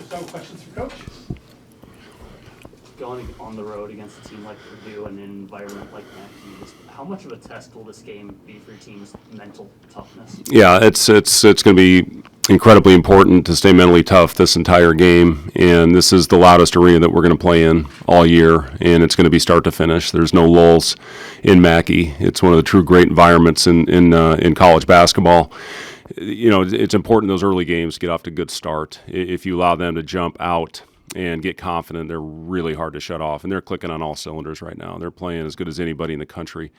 So questions for Coach? Going on the road against a team like Purdue and an environment like that, how much of a test will this game be for your team's mental toughness? Yeah, it's going to be incredibly important to stay mentally tough this entire game, and this is the loudest arena that we're going to play in all year, and it's going to be start to finish. There's no lulls in Mackey. It's one of the true great environments in college basketball. You know, it's important in those early games to get off to a good start. If you allow them to jump out and get confident, they're really hard to shut off, and they're clicking on all cylinders right now. They're playing as good as anybody in the country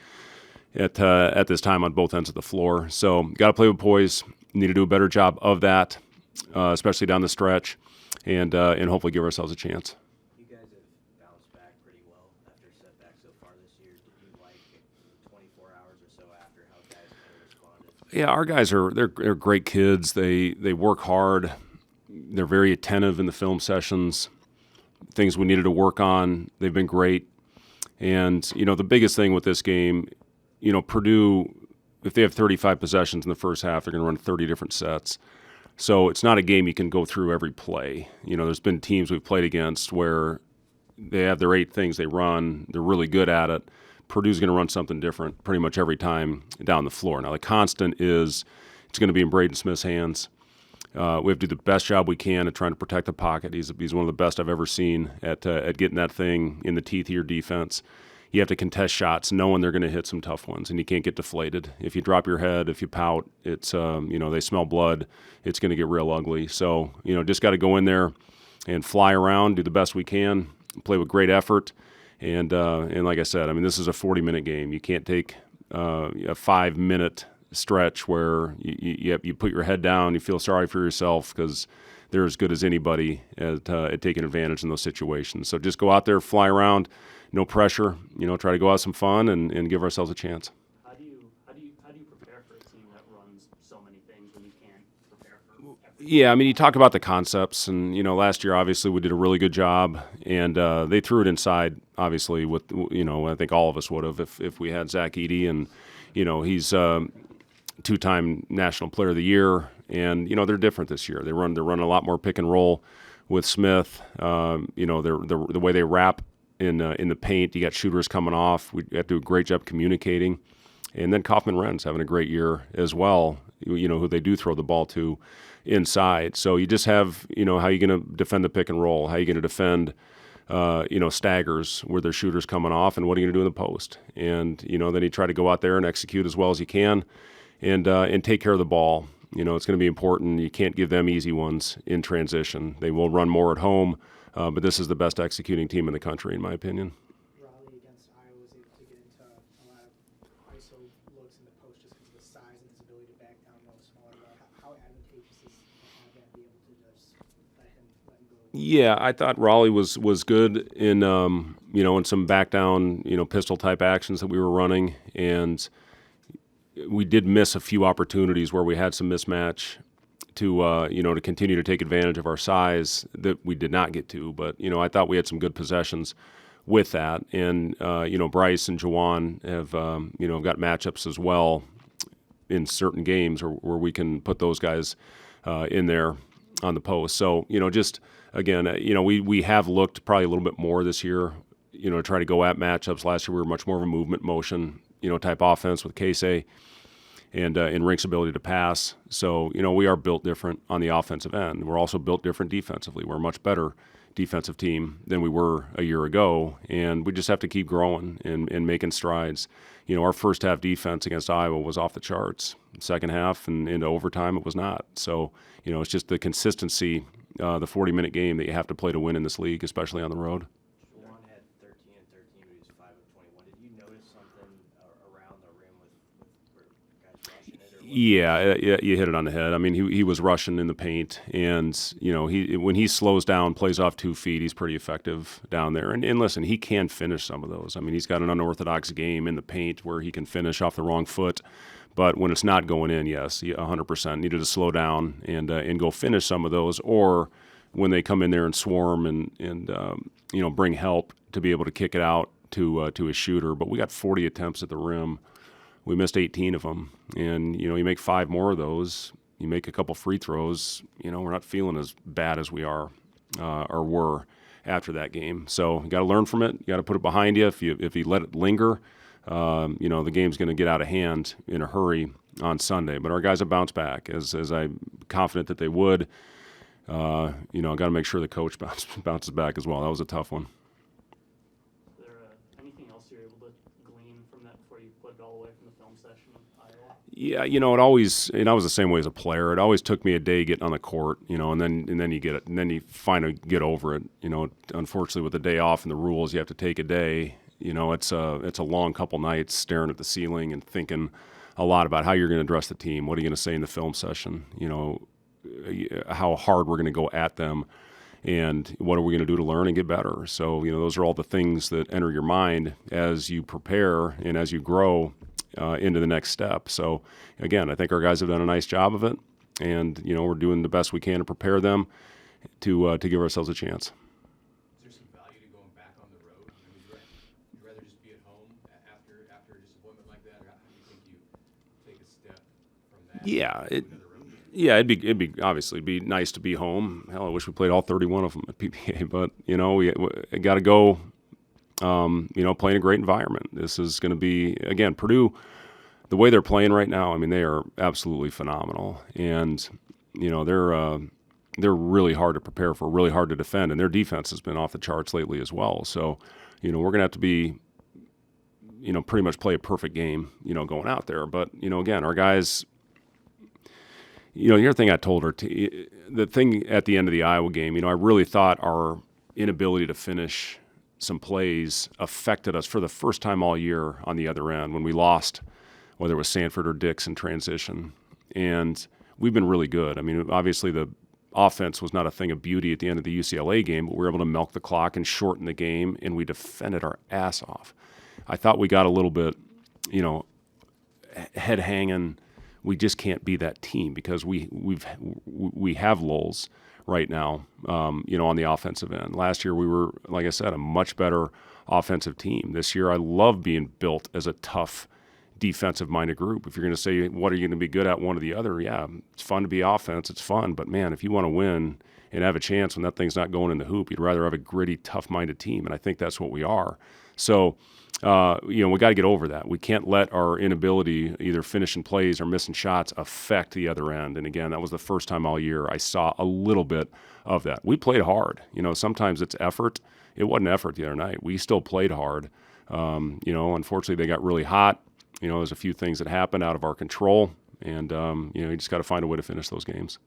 at this time on both ends of the floor. So got to play with poise. Need to do a better job of that, especially down the stretch, and hopefully give ourselves a chance. You guys have bounced back pretty well after setbacks so far this year. Did you like 24 hours or so after how guys kind of responded? Yeah, our guys they're great kids. They work hard. They're very attentive in the film sessions. Things we needed to work on, they've been great. And, you know, the biggest thing with this game, you know, Purdue, if they have 35 possessions in the first half, they're going to run 30 different sets. So it's not a game you can go through every play. You know, there's been teams we've played against where they have their 8 things they run. They're really good at it. Purdue's going to run something different pretty much every time down the floor. Now, the constant is it's going to be in Braden Smith's hands. We have to do the best job we can at trying to protect the pocket. He's one of the best I've ever seen at getting that thing in the teeth of your defense. You have to contest shots knowing they're going to hit some tough ones, and you can't get deflated. If you drop your head, if you pout, it's you know, they smell blood. It's going to get real ugly. So, you know, just got to go in there and fly around, do the best we can, play with great effort, and like I said, I mean, this is a 40-minute game. You can't take a 5-minute stretch where you put your head down, you feel sorry for yourself because they're as good as anybody at taking advantage in those situations. So just go out there, fly around, no pressure. You know, try to go out some fun and give ourselves a chance. How do you prepare for a team that runs so many things when you can't prepare for everything? Yeah, I mean, you talk about the concepts, and you know, last year obviously we did a really good job, and they threw it inside. Obviously, with you know, I think all of us would have if we had Zach Edey, and you know, he's 2-time National Player of the Year, and you know, they're different this year. They're running a lot more pick and roll with Smith. You know, the way they wrap in the paint. You got shooters coming off. We have to do a great job communicating, and then Kaufman-Wren's having a great year as well. You know, who they do throw the ball to inside. So you just have, you know, how you going to defend the pick and roll? How you going to defend you know, staggers where their shooters coming off, and what are you going to do in the post? And you know, then you try to go out there and execute as well as you can, and take care of the ball. You know, it's going to be important. You can't give them easy ones in transition. They will run more at home, but this is the best executing team in the country, in my opinion. Raleigh against Iowa was able to get into a lot of ISO looks in the post just because of the size and his ability to back down those smaller guys. How advantageous is have that be able to just let him go? Yeah, I thought Raleigh was good in you know, in some back down, you know, pistol type actions that we were running, and we did miss a few opportunities where we had some mismatch to you know, to continue to take advantage of our size that we did not get to. But you know, I thought we had some good possessions with that, and you know, Bryce and Jawan have you know, got matchups as well in certain games where we can put those guys in there on the post. So you know, just again, you know, we have looked probably a little bit more this year, you know, to try to go at matchups. Last year we were much more of a movement motion, you know, type offense with Casey and in Rink's ability to pass. So, you know, we are built different on the offensive end. We're also built different defensively. We're a much better defensive team than we were a year ago, and we just have to keep growing and making strides. You know, our first half defense against Iowa was off the charts. Second half and into overtime, it was not. So, you know, it's just the consistency, the 40-minute game that you have to play to win in this league, especially on the road. Juwan had 13 and 13, but he was 5 of 21. Did you notice something around the rim with guys rushing it? Or Yeah, you hit it on the head. I mean, he was rushing in the paint, and you know, when he slows down, plays off 2 feet, he's pretty effective down there. And listen, he can finish some of those. I mean, he's got an unorthodox game in the paint where he can finish off the wrong foot. But when it's not going in, yes, 100% needed to slow down and go finish some of those, or when they come in there and swarm and you know, bring help to be able to kick it out to a shooter. But we got 40 attempts at the rim. We missed 18 of them, and you know, you make 5 more of those, you make a couple free throws, you know, we're not feeling as bad as we are or were after that game. So you got to learn from it. You got to put it behind you. If you let it linger, the game's going to get out of hand in a hurry on Sunday. But our guys have bounced back, as I'm confident that they would. I got to make sure the coach bounces back as well. That was a tough one. Is there anything else you're able to glean from that before you put it all away from the film session of Iowa? Yeah, it always, and I was the same way as a player. It always took me a day getting on the court, and then you get it, and then you finally get over it. Unfortunately, with the day off and the rules, you have to take a day. It's a long couple nights staring at the ceiling and thinking a lot about how you're going to address the team. What are you going to say in the film session? How hard we're going to go at them, and what are we going to do to learn and get better. So, those are all the things that enter your mind as you prepare and as you grow into the next step. So, again, I think our guys have done a nice job of it, and, we're doing the best we can to prepare them to give ourselves a chance. Is there some value to going back on the road? Would you rather just be at home after a disappointment like that, or how do you think you take a step from that? Yeah, it'd be obviously be nice to be home. Hell, I wish we played all 31 of them at PPA, but we got to go. Play in a great environment. This is going to be, again, Purdue. The way they're playing right now, they are absolutely phenomenal, and they're really hard to prepare for, really hard to defend, and their defense has been off the charts lately as well. So, we're going to have to be, pretty much play a perfect game, going out there. But again, our guys. The other thing I told her, the thing at the end of the Iowa game, I really thought our inability to finish some plays affected us for the first time all year on the other end when we lost, whether it was Sanford or Dix in transition. And we've been really good. Obviously the offense was not a thing of beauty at the end of the UCLA game, but we were able to milk the clock and shorten the game, and we defended our ass off. I thought we got a little bit, head hanging. We just can't be that team because we have lulls right now, on the offensive end. Last year we were, like I said, a much better offensive team. This year I love being built as a tough defensive-minded group. If you're going to say, what are you going to be good at, one or the other, yeah, it's fun to be offense, it's fun. But, man, if you want to win and have a chance when that thing's not going in the hoop, you'd rather have a gritty, tough-minded team, and I think that's what we are. So, we got to get over that. We can't let our inability, either finishing plays or missing shots, affect the other end. And again, that was the first time all year I saw a little bit of that. We played hard. Sometimes it's effort. It wasn't effort the other night. We still played hard. Unfortunately, they got really hot. There's a few things that happened out of our control, and you just got to find a way to finish those games.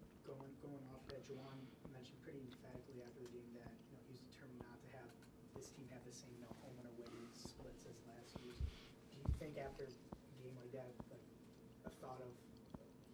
Going off that, Juwan mentioned pretty emphatically after the game that he's determined not to have this team have the same home and away splits as last year. Do you think after a game like that, a thought of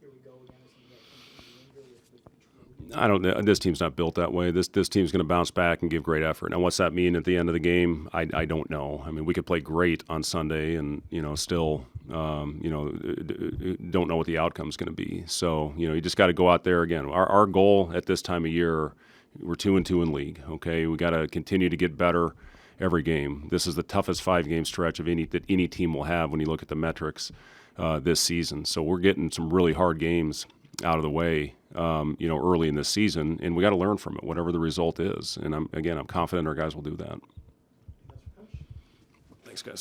here we go again, or something that can linger with each road? I don't. This team's not built that way. This team's going to bounce back and give great effort. Now, what's that mean at the end of the game? I don't know. We could play great on Sunday and still don't know what the outcome's going to be. So you just got to go out there again. Our goal at this time of year, we're 2-2 in league. Okay, we got to continue to get better every game. This is the toughest 5-game stretch of any team will have when you look at the metrics this season. So we're getting some really hard games out of the way, early in this season, and we got to learn from it, whatever the result is. And I'm confident our guys will do that. Thanks, guys.